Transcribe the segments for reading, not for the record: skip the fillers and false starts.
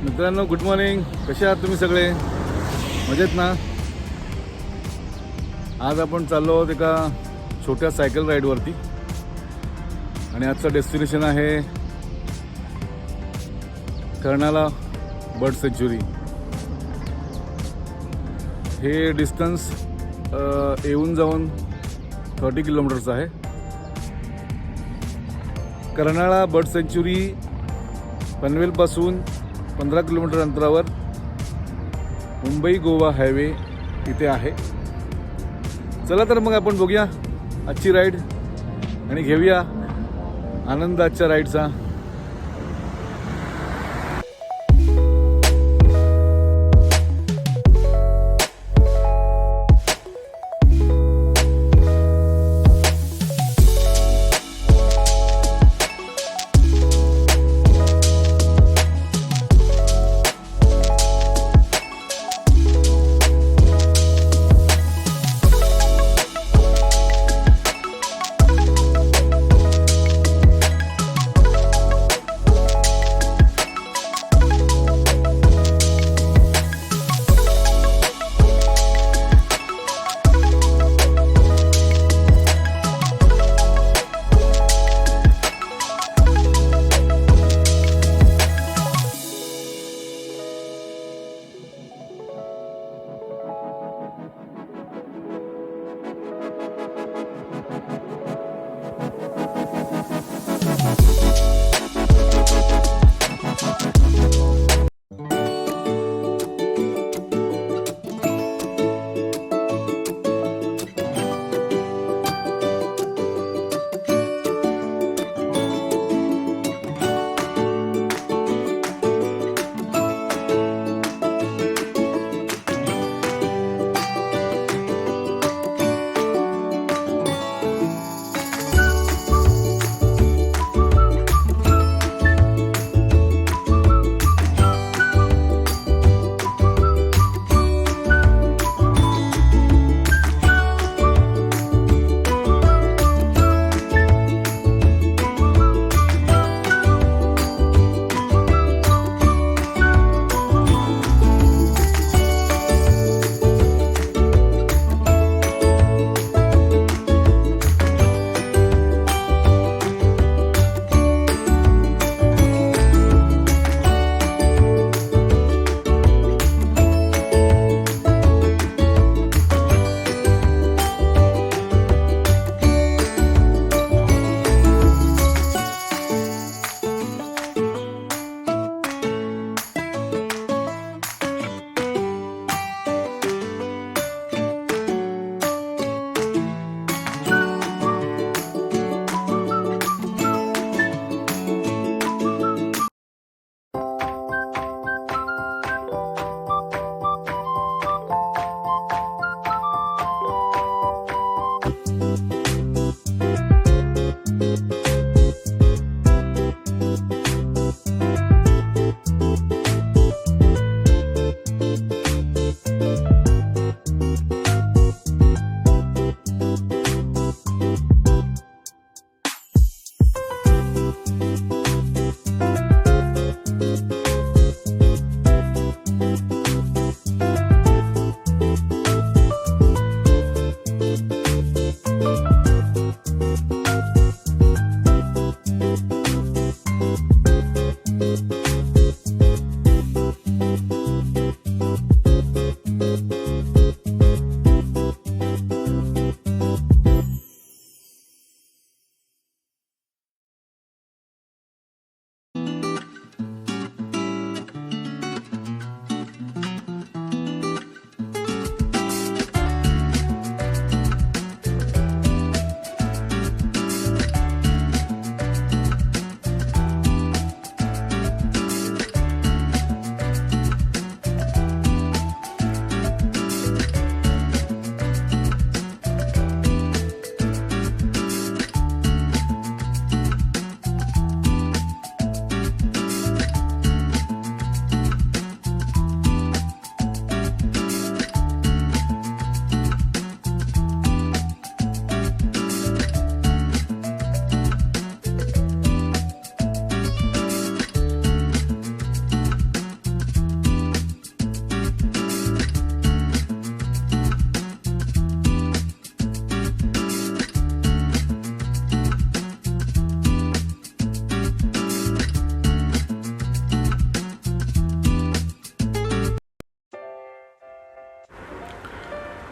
मित्रांनो good morning. कसे आहात तुम्ही सगळे? मजेत ना? आज आपण चाललो आहोत एका छोट्या सायकल राईडवरती आणि आजचं डेस्टिनेशन आहे कर्नाला बर्ड सँच्युरी. हे डिस्टन्स येऊन जाऊन 30 किलोमीटर्स आहे. कर्नाळा बर्ड सँच्युरी पनवेलपासून 15 किलोमीटर अंतरावर मुंबई गोवा हायवे इथे आहे. चला तर मग आपण बघूया आजची राईड आणि घेऊया आनंद आजच्या राईडचा.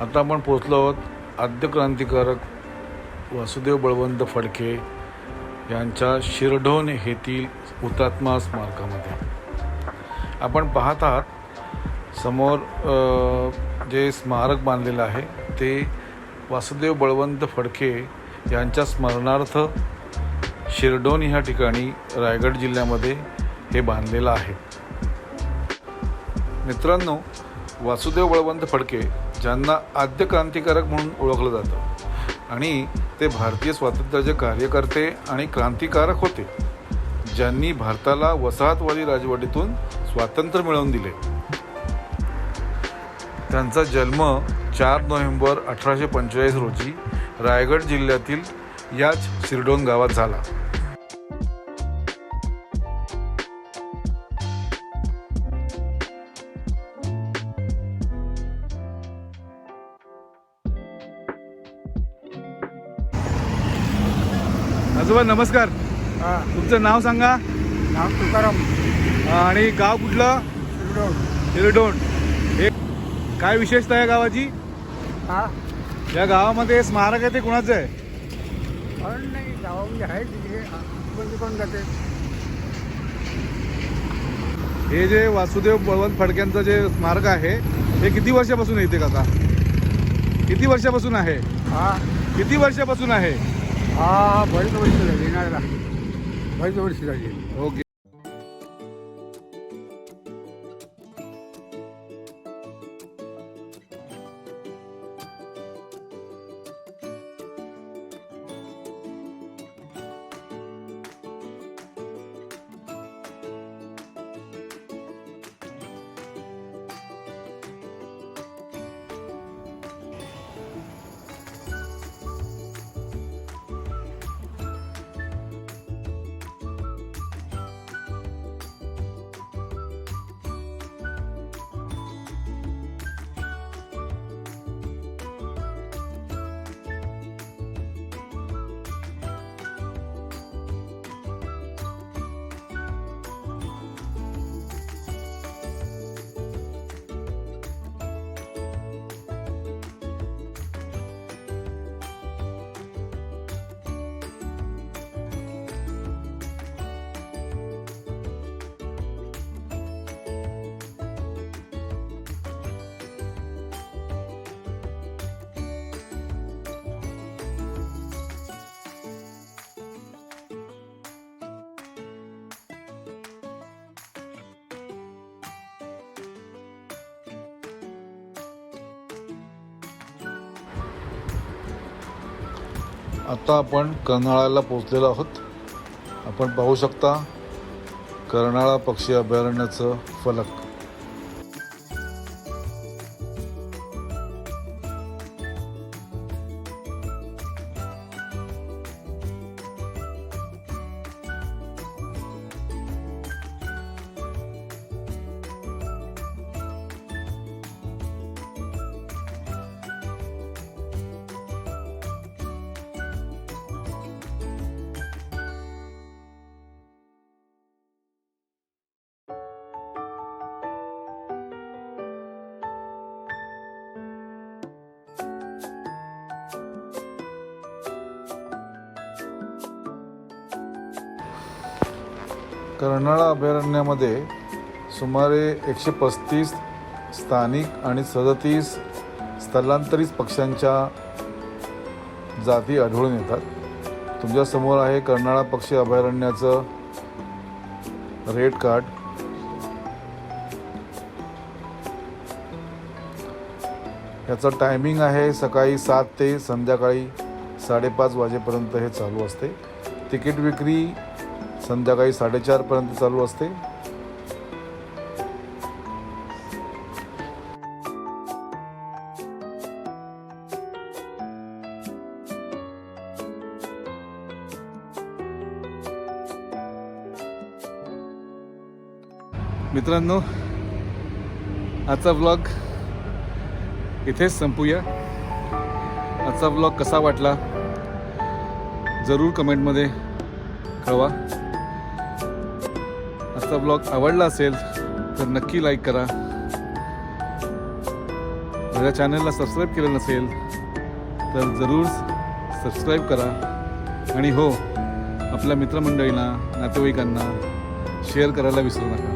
आता आपण पोचलो आहोत आद्य क्रांतिकारक वासुदेव बळवंत फडके यांच्या शिरढोण येथील हुतात्मा स्मारकामध्ये. आपण पाहत आहात समोर जे स्मारक बांधलेलं आहे ते वासुदेव बळवंत फडके यांच्या स्मरणार्थ शिरढोण ह्या ठिकाणी रायगड जिल्ह्यामध्ये हे बांधलेलं आहे. मित्रांनो, वासुदेव बळवंत फडके ज्यांना आद्य क्रांतिकारक म्हणून ओळखलं जातं आणि ते भारतीय स्वातंत्र्याचे कार्यकर्ते आणि क्रांतिकारक होते, ज्यांनी भारताला वसाहतवादी राजवटीतून स्वातंत्र्य मिळवून दिले. त्यांचा जन्म 4 नोव्हेंबर 1845 रोजी रायगड जिल्ह्यातील याच शिरढोण गावात झाला. आजोबा नमस्कार. तुमचं नाव सांगा. नाव तुकाराम. आणि गाव कुठलं? शिरढोण. हे काय विशेषता आहे गावाची? या गावामध्ये स्मारक आहे ते कुणाचं आहे? नाही, गावामध्ये आहे तिथे कोण जाते. हे जे वासुदेव बळवंत फडक्यांचं जे स्मारक आहे हे किती वर्षापासून येते काका? किती वर्षापासून आहे? किती वर्षापासून आहे? बरीच वर्ष झाली येणाऱ्याला. बरीच वर्ष झाली. ओके. आता आपण कर्नाळ्याला पोहोचलेलो आहोत. आपण पाहू शकता कर्नाळा पक्षी अभयारण्याचं फलक. कर्नाळा अभयारण्यामध्ये सुमारे 135 स्थानिक आणि 37 स्थलांतरित पक्ष्यांच्या जाती आढळून येतात. तुमच्यासमोर आहे कर्नाळा पक्षी अभयारण्याचं रेड कार्ड. याचं टायमिंग आहे सकाळी 7 ते संध्याकाळी 5:30 वाजेपर्यंत हे चालू असते. तिकीट विक्री संध्याकाळी 4:30 पर्यंत चालू असते. मित्रांनो, आजचा व्लॉग इथेच संपूया. आजचा व्लॉग कसा वाटला जरूर कमेंटमध्ये कळवा. आजचा ब्लॉग आवडला असेल तर नक्की लाईक करा. माझ्या चॅनलला सबस्क्राईब केलं नसेल तर जरूर सबस्क्राईब करा आणि हो, आपल्या मित्रमंडळींना, नातेवाईकांना शेअर करायला विसरू नका.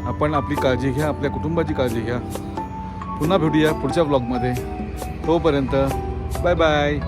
आपण आपली काळजी घ्या, आपल्या कुटुंबाची काळजी घ्या. पुन्हा भेटूया पुढच्या व्लॉगमध्ये. तोपर्यंत बाय बाय.